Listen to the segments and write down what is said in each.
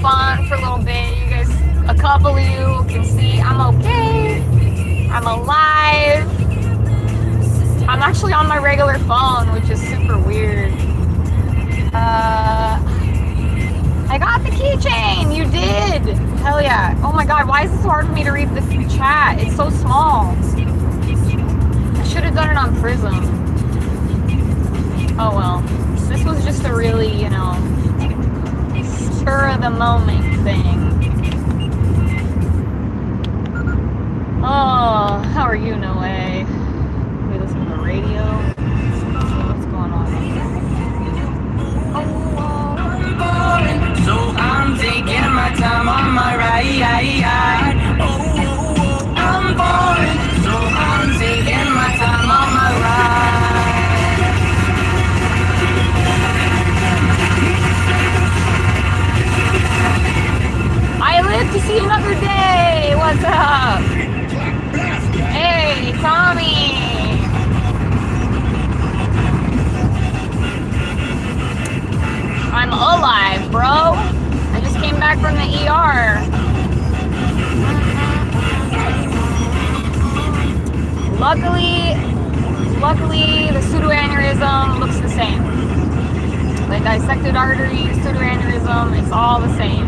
fun for a little bit. You guys, a couple of you can see I'm okay. I'm alive. I'm actually on my regular phone, which is super weird. I got the keychain. You did. Hell yeah. Oh my god, why is this so hard for me to read this chat? It's so small. I should have done it on Prism. Oh well. This was just a really, you know, spur of the moment thing. Oh, how are you, Noe? We listen to the radio. What's going on? So I'm taking my time on my ride. I'm bored. So I'm taking my time on my ride. I live to see another day. What's up? Hey, Tommy. I'm alive, bro. I just came back from the ER. Luckily, the pseudoaneurysm looks the same. The dissected artery, pseudoaneurysm, it's all the same.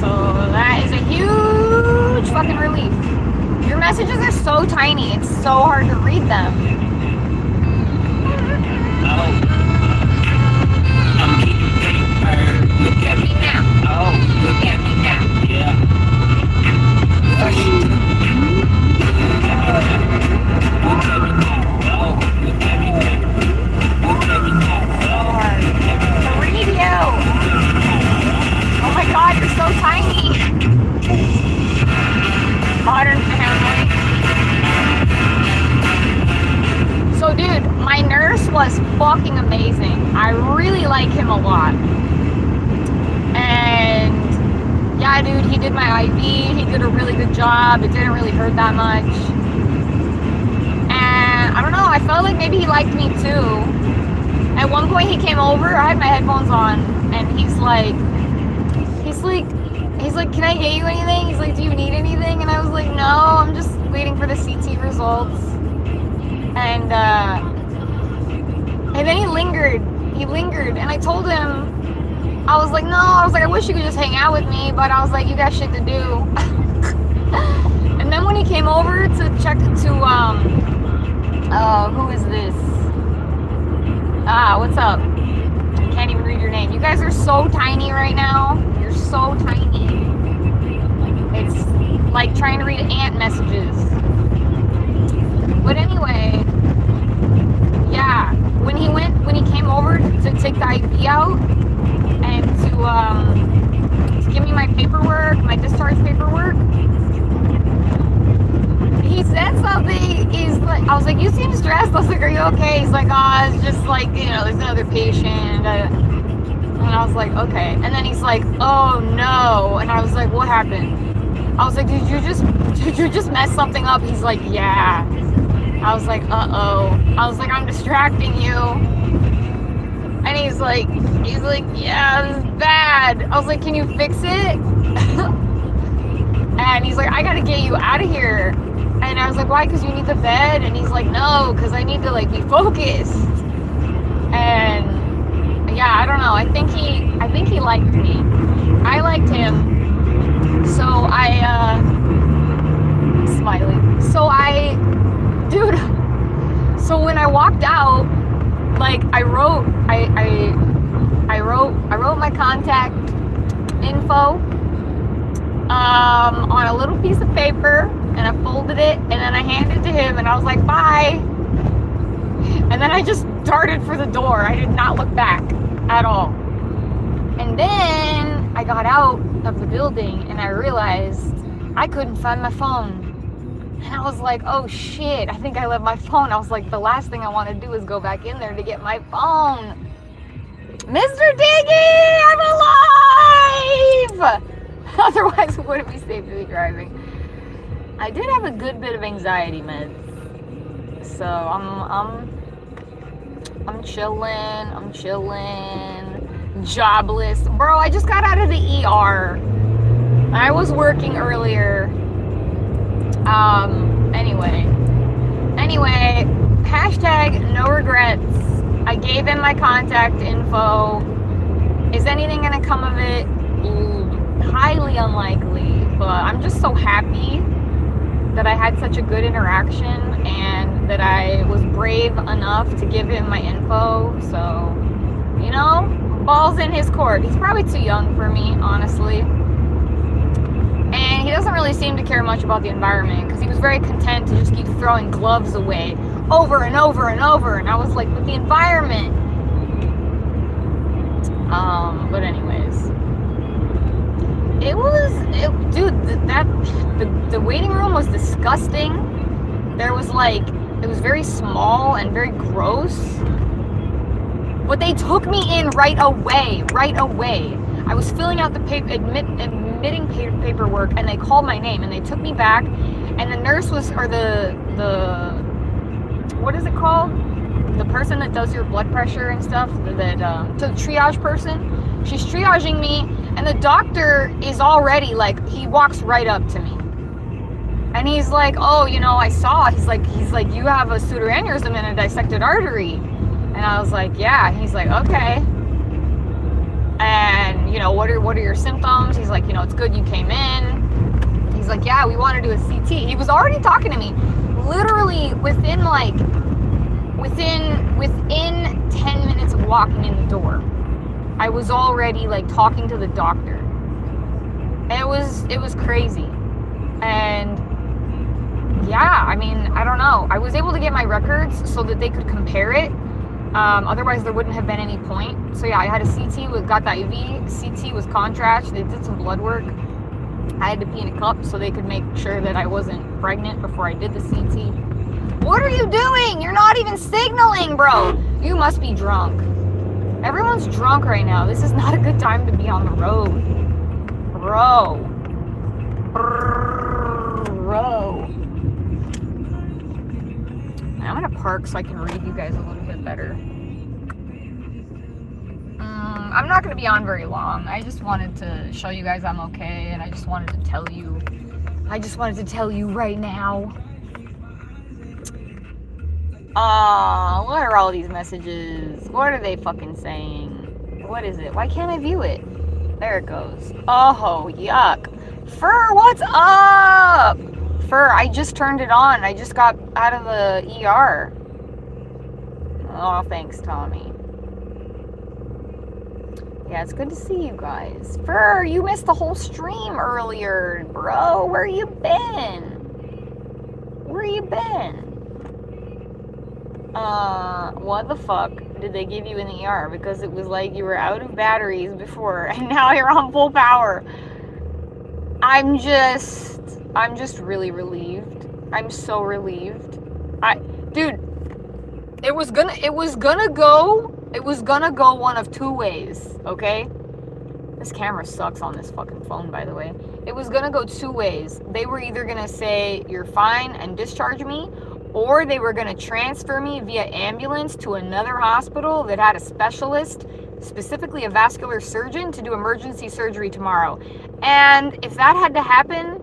So that is a huge fucking relief. Your messages are so tiny, it's so hard to read them. Oh. I'm getting paper. Look at me now. Oh, look at me now. Yeah. Look at me now. Oh, look at me now. Look at me now. To read you. Oh my god, you're so tiny. Modern Family. So dude, my nurse was fucking amazing. I really like him a lot. And yeah, dude, he did my IV. He did a really good job. It didn't really hurt that much. And I don't know, I felt like maybe he liked me too. At one point he came over, I had my headphones on, and he's like, can I get you anything? He's like, do you need anything? And I was like, no, I'm just waiting for the CT results. And then he lingered, and I told him, I was like, I wish you could just hang out with me, but I was like, you got shit to do. And then when he came over to check to, who is this? What's up? I can't even read your name. You guys are so tiny right now. You're so tiny. It's like trying to read ant messages. But anyway, yeah, when he came over to take the IV out and to give me my paperwork, my discharge paperwork, he said something. He's like, I was like, you seem stressed. I was like, are you okay? He's like, oh, it's just like, you know, there's another patient. And I was like, okay. And then he's like, oh no. And I was like, what happened? I was like, did you just mess something up? He's like, yeah. I was like, uh-oh. I was like, I'm distracting you. And he's like, yeah, this is bad. I was like, can you fix it? And he's like, I gotta get you out of here. And I was like, why? Because you need the bed? And he's like, no, because I need to like be focused. And yeah, I don't know. I think he liked me. I liked him. So smiling. So when I walked out, like I wrote my contact info on a little piece of paper, and I folded it, and then I handed it to him, and I was like, bye. And then I just darted for the door. I did not look back at all. And then I got out of the building, and I realized I couldn't find my phone. And I was like, oh shit, I think I left my phone. I was like, the last thing I want to do is go back in there to get my phone. Mr. Diggy, I'm alive! Otherwise, it wouldn't be safe to be driving. I did have a good bit of anxiety meds. So I'm chilling. Jobless. Bro, I just got out of the ER. I was working earlier. Anyway, hashtag no regrets. I gave him my contact info. Is anything gonna come of it? Highly unlikely, but I'm just so happy that I had such a good interaction and that I was brave enough to give him my info. So, you know, ball's in his court. He's probably too young for me, honestly. And he doesn't really seem to care much about the environment because he was very content to just keep throwing gloves away over and over and over. And I was like, but the environment. But anyways, the waiting room was disgusting. There was like, it was very small and very gross. But they took me in right away. I was filling out the admitting paperwork, and they called my name, and they took me back, and the nurse was, or the what is it called? The person that does your blood pressure and stuff, so the triage person, she's triaging me, and the doctor is already like, he walks right up to me, and he's like, oh, you know, I saw, he's like, you have a pseudoaneurysm and a dissected artery, and I was like, yeah. He's like, okay. And, you know, what are your symptoms? He's like, you know, it's good you came in. He's like, yeah, we want to do a CT. He was already talking to me. Literally within 10 minutes of walking in the door, I was already like talking to the doctor. It was crazy. And yeah, I mean, I don't know. I was able to get my records so that they could compare it. Otherwise there wouldn't have been any point. So yeah, I had a CT, got that IV. CT was contrast. They did some blood work. I had to pee in a cup so they could make sure that I wasn't pregnant before I did the CT. What are you doing? You're not even signaling, bro. You must be drunk. Everyone's drunk right now. This is not a good time to be on the road. Bro. I'm gonna park so I can read you guys a little bit better. I'm not gonna be on very long. I just wanted to show you guys I'm okay, and I just wanted to tell you right now. What are all these messages? What are they fucking saying? What is it? Why can't I view it? There it goes. Oh, yuck. Fur, what's up? Fur, I just turned it on. I just got out of the ER. Oh, thanks, Tommy. Yeah, it's good to see you guys. Fur, you missed the whole stream earlier, bro. Where you been? What the fuck did they give you in the ER? Because it was like you were out of batteries before, and now you're on full power. I'm just really relieved. I'm so relieved. Dude, it was gonna go one of two ways, okay? This camera sucks on this fucking phone, by the way. It was gonna go two ways. They were either gonna say, you're fine, and discharge me, or they were gonna transfer me via ambulance to another hospital that had a specialist, specifically a vascular surgeon, to do emergency surgery tomorrow. And if that had to happen,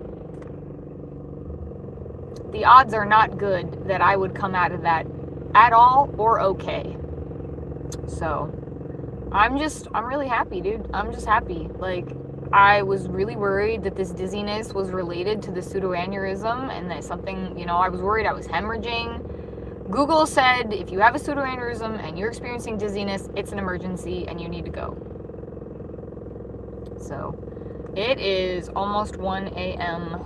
the odds are not good that I would come out of that at all or okay. So I'm really happy, dude. I'm just happy. Like, I was really worried that this dizziness was related to the pseudoaneurysm and that something, you know, I was worried I was hemorrhaging. Google said if you have a pseudoaneurysm and you're experiencing dizziness, it's an emergency and you need to go. So it is almost 1 a.m.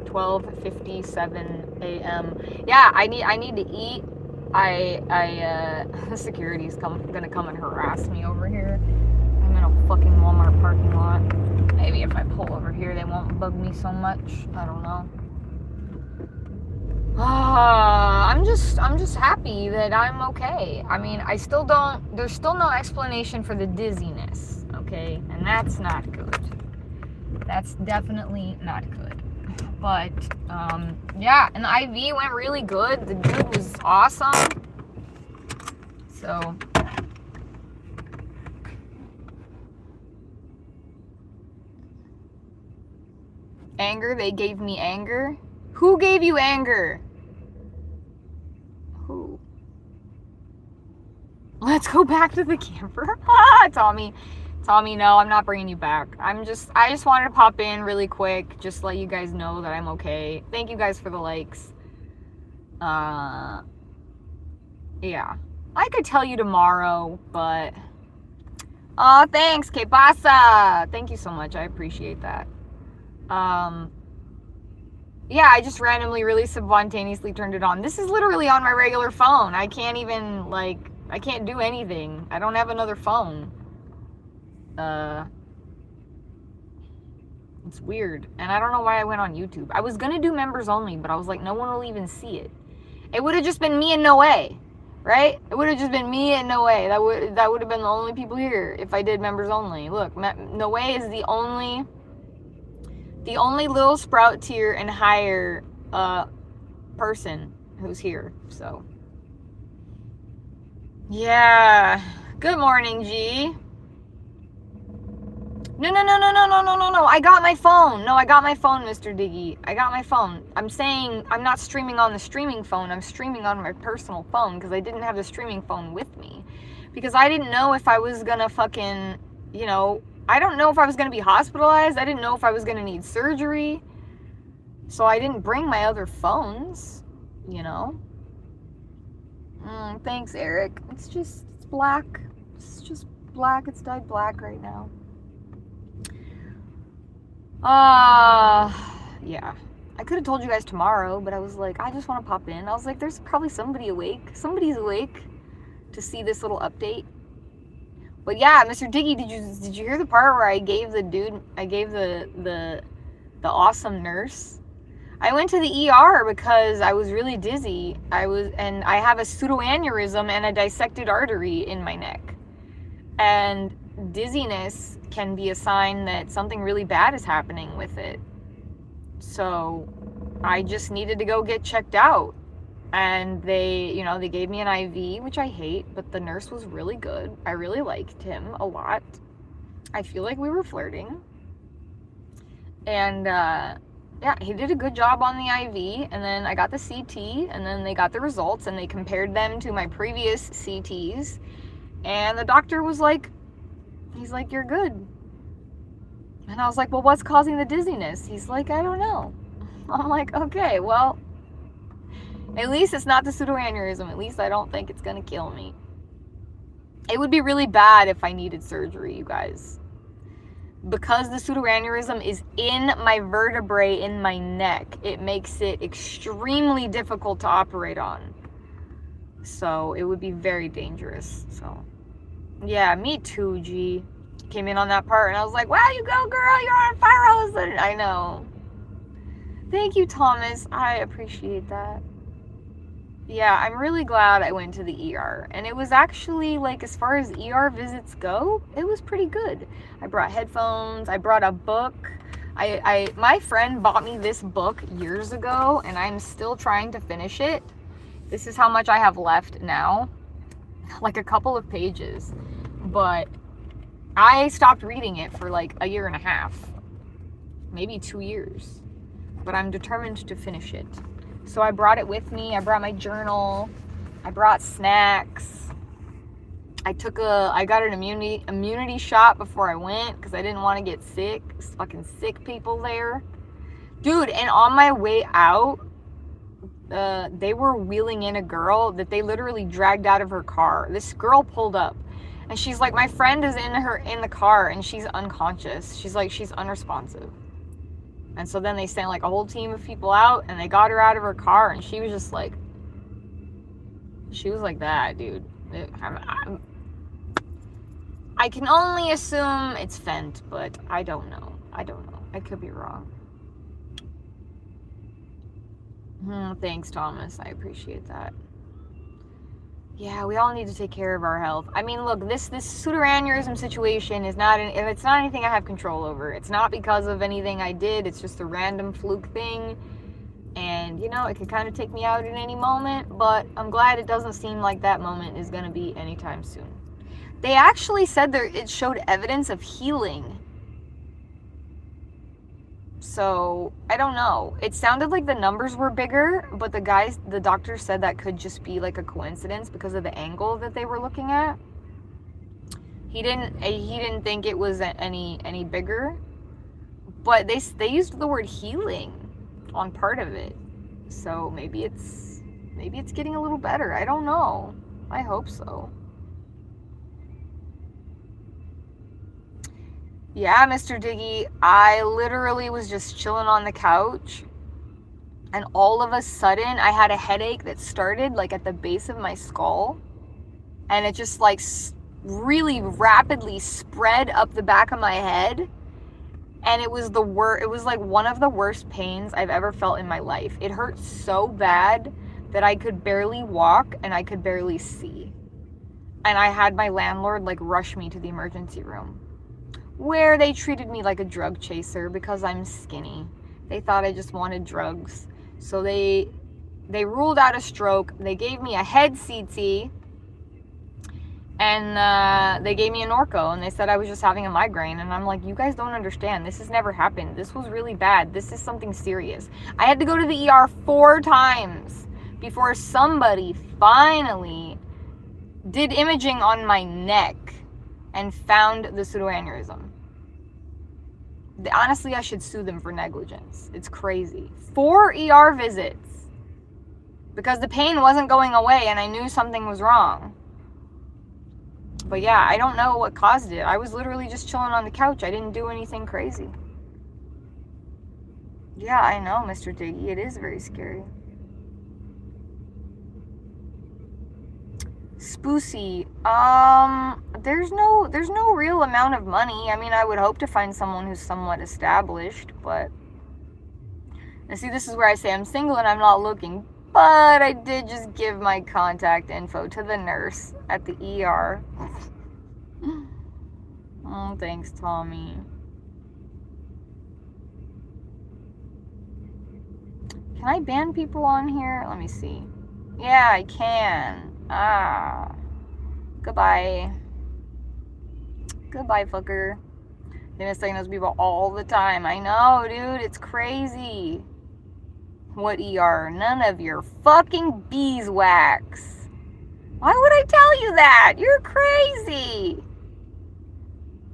12:57 a.m. Yeah, I need to eat. The security's gonna come and harass me over here. I'm in a fucking Walmart parking lot. Maybe if I pull over here, they won't bug me so much. I don't know. I'm just happy that I'm okay. I mean, there's still no explanation for the dizziness, okay? And that's not good. That's definitely not good. But, yeah, and the IV went really good. The dude was awesome. So, Anger? They gave me anger? Who gave you anger? Who? Let's go back to the camper. Tommy, no, I'm not bringing you back. I just wanted to pop in really quick, just let you guys know that I'm okay. Thank you guys for the likes. Yeah. I could tell you tomorrow, but... Oh, thanks, que pasa? Thank you so much, I appreciate that. Yeah, I just randomly, really spontaneously turned it on. This is literally on my regular phone. I can't even, like, I can't do anything. I don't have another phone. It's weird. And I don't know why I went on YouTube. I was gonna do members only, but I was like, no one will even see it. It would have just been me and Noe, right? It would have just been me and Noe. That would have been the only people here if I did members only. Look, Noe is the only little Sprout tier and higher person who's here. So yeah. Good morning, G. No. I got my phone. No, I got my phone, Mr. Diggy. I got my phone. I'm saying I'm not streaming on the streaming phone. I'm streaming on my personal phone because I didn't have the streaming phone with me. Because I didn't know if I was gonna fucking, you know, I don't know if I was gonna be hospitalized. I didn't know if I was gonna need surgery. So I didn't bring my other phones, you know. Thanks, Eric. It's black. It's just black. It's dyed black right now. Yeah. I could have told you guys tomorrow, but I was like, I just want to pop in. I was like, there's probably somebody awake. Somebody's awake to see this little update. But yeah, Mr. Diggy, did you hear the part where I gave the awesome nurse? I went to the ER because I was really dizzy. And I have a pseudoaneurysm and a dissected artery in my neck. And dizziness can be a sign that something really bad is happening with it. So I just needed to go get checked out. And they gave me an IV, which I hate, but the nurse was really good. I really liked him a lot. I feel like we were flirting. And yeah, he did a good job on the IV, and then I got the CT, and then they got the results, and they compared them to my previous CTs. And the doctor was like, he's like, you're good. And I was like, well, what's causing the dizziness? He's like, I don't know. I'm like, okay, well, at least it's not the pseudoaneurysm. At least I don't think it's gonna kill me. It would be really bad if I needed surgery, you guys. Because the pseudoaneurysm is in my vertebrae in my neck, it makes it extremely difficult to operate on. So it would be very dangerous. So yeah, me too, G. Came in on that part and I was like, wow, you go, girl, you're on fire all of a sudden. I know. Thank you, Thomas. I appreciate that. Yeah, I'm really glad I went to the ER. And it was actually, like, as far as ER visits go, it was pretty good. I brought headphones. I brought a book. My friend bought me this book years ago, and I'm still trying to finish it. This is how much I have left now. Like a couple of pages. But I stopped reading it for like a year and a half. Maybe 2 years. But I'm determined to finish it. So I brought it with me. I brought my journal. I brought snacks. I got an immunity shot before I went because I didn't want to get sick. There's fucking sick people there. Dude, and on my way out, they were wheeling in a girl that they literally dragged out of her car. This girl pulled up and she's like, my friend is in the car and she's unconscious. She's like, she's unresponsive. And so then they sent like a whole team of people out and they got her out of her car and she was just like, she was like that, dude. I can only assume it's Fent, but I don't know. I could be wrong. Thanks, Thomas. I appreciate that. Yeah, we all need to take care of our health. I mean, look, this pseudoaneurysm situation is not, it's not anything I have control over. It's not because of anything I did. It's just a random fluke thing. And, you know, it could kind of take me out at any moment. But I'm glad it doesn't seem like that moment is going to be anytime soon. They actually said it showed evidence of healing. So, I don't know. It sounded like the numbers were bigger, but the doctor said that could just be like a coincidence because of the angle that they were looking at. He didn't think it was any bigger, but they used the word healing on part of it. So maybe it's getting a little better. I don't know. I hope so. Yeah, Mr. Diggy, I literally was just chilling on the couch, and all of a sudden I had a headache that started like at the base of my skull, and it just like really rapidly spread up the back of my head, and it was it was like one of the worst pains I've ever felt in my life. It hurt so bad that I could barely walk and I could barely see, and I had my landlord like rush me to the emergency room, where they treated me like a drug chaser because I'm skinny. They thought I just wanted drugs. So they ruled out a stroke. They gave me a head CT, and they gave me a Norco, and they said I was just having a migraine. And I'm like, you guys don't understand. This has never happened. This was really bad. This is something serious. I had to go to the ER 4 times before somebody finally did imaging on my neck and found the pseudoaneurysm. Honestly, I should sue them for negligence. It's crazy. 4 ER visits because the pain wasn't going away and I knew something was wrong. But yeah, I don't know what caused it. I was literally just chilling on the couch. I didn't do anything crazy. Yeah, I know, Mr. Diggy. It is very scary. Spoosy, there's no real amount of money. I mean, I would hope to find someone who's somewhat established, but, and see, this is where I say I'm single and I'm not looking, but I did just give my contact info to the nurse at the ER. Oh, thanks, Tommy. Can I ban people on here? Let me see. Yeah, I can. Goodbye. Goodbye, fucker. They mistake those people all the time. I know, dude. It's crazy. What ER? None of your fucking beeswax. Why would I tell you that? You're crazy.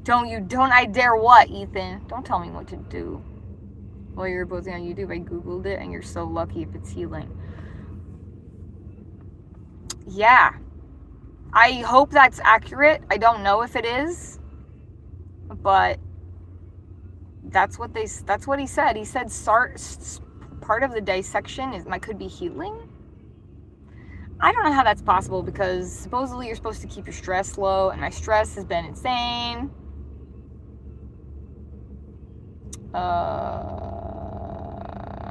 Don't I dare what, Ethan? Don't tell me what to do. Well, you're posting on YouTube. I Googled it, and you're so lucky if it's healing. Yeah, I hope that's accurate. I don't know if it is, but that's what he said. He said part of the dissection could be healing. I don't know how that's possible because supposedly you're supposed to keep your stress low, and my stress has been insane.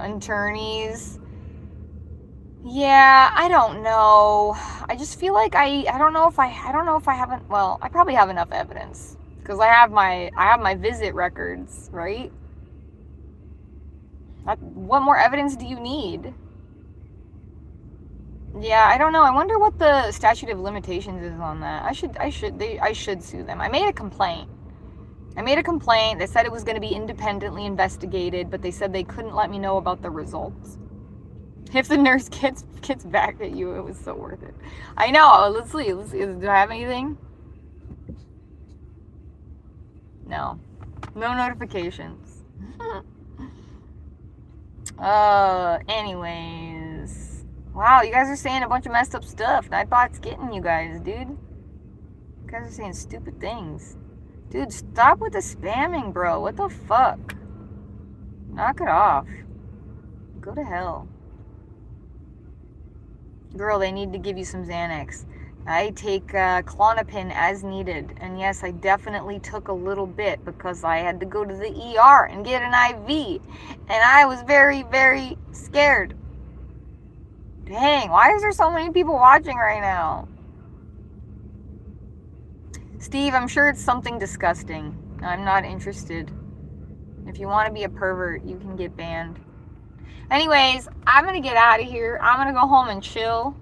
Attorneys. Yeah, I don't know. I just feel like I don't know if I haven't, well, I probably have enough evidence because I have my visit records, right? What more evidence do you need? Yeah, I don't know. I wonder what the statute of limitations is on that. I should sue them. I made a complaint. They said it was going to be independently investigated, but they said they couldn't let me know about the results. If the nurse gets back at you, it was so worth it. I know. Let's see. Do I have anything? No. No notifications. Anyways. Wow, you guys are saying a bunch of messed up stuff. Nightbot's getting you guys, dude. You guys are saying stupid things. Dude, stop with the spamming, bro. What the fuck? Knock it off. Go to hell. Girl, they need to give you some Xanax. I take Klonopin as needed. And yes, I definitely took a little bit because I had to go to the ER and get an IV. And I was very, very scared. Dang, why is there so many people watching right now? Steve, I'm sure it's something disgusting. I'm not interested. If you want to be a pervert, you can get banned. Anyways, I'm going to get out of here. I'm going to go home and chill.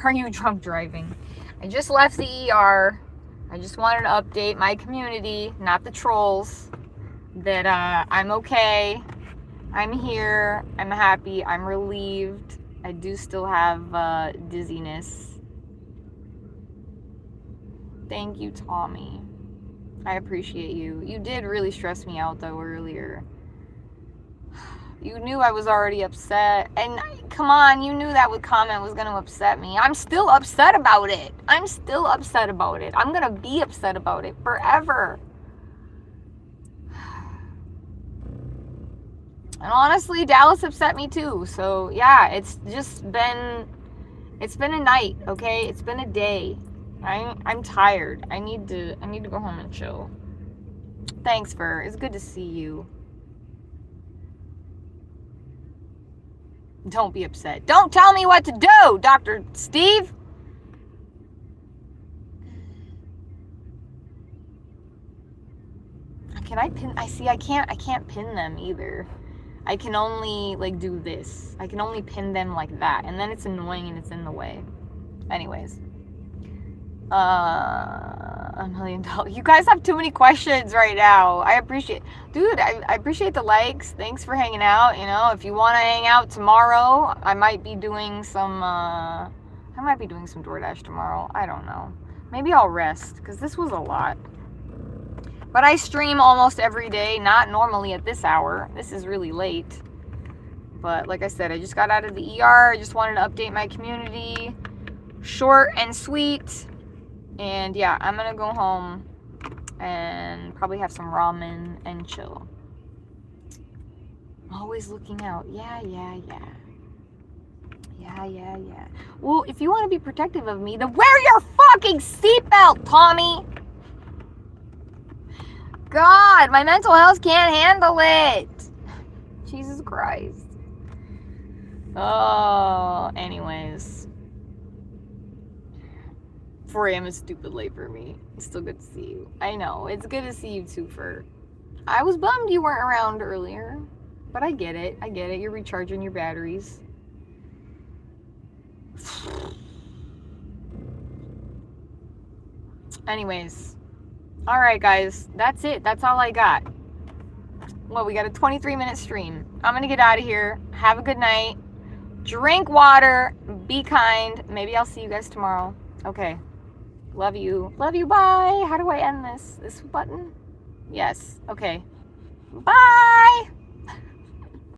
Are you drunk driving? I just left the ER. I just wanted to update my community, not the trolls. that I'm okay. I'm here. I'm happy. I'm relieved. I do still have dizziness. Thank you, Tommy. I appreciate you. You did really stress me out though earlier. You knew I was already upset. And come on, you knew that comment was going to upset me. I'm still upset about it. I'm still upset about it. I'm going to be upset about it forever. And honestly, Dallas upset me too. So yeah, it's been a night, okay? It's been a day. I'm tired. I need to go home and chill. Thanks, Fur. It's good to see you. Don't be upset. Don't tell me what to do, Dr. Steve. Can I pin? I can't pin them either. I can only like do this. I can only pin them like that, and then it's annoying and it's in the way. Anyways. $1 million. You guys have too many questions right now. I appreciate the likes. Thanks for hanging out. You know, if you want to hang out tomorrow, I might be doing some DoorDash tomorrow. I don't know. Maybe I'll rest because this was a lot. But I stream almost every day, not normally at this hour. This is really late. But like I said, I just got out of the ER. I just wanted to update my community. Short and sweet. And yeah, I'm gonna go home and probably have some ramen and chill. Always looking out. Yeah. Well, if you want to be protective of me, then wear your fucking seatbelt, Tommy! God, my mental health can't handle it! Jesus Christ. Oh, anyways. 4 a.m. is stupid late for me. It's still good to see you. I know. It's good to see you too, Fur. I was bummed you weren't around earlier. But I get it. You're recharging your batteries. Anyways. Alright, guys. That's it. That's all I got. Well, we got a 23-minute stream. I'm going to get out of here. Have a good night. Drink water. Be kind. Maybe I'll see you guys tomorrow. Okay. Love you. Love you. Bye. How do I end this? This button? Yes. Okay. Bye.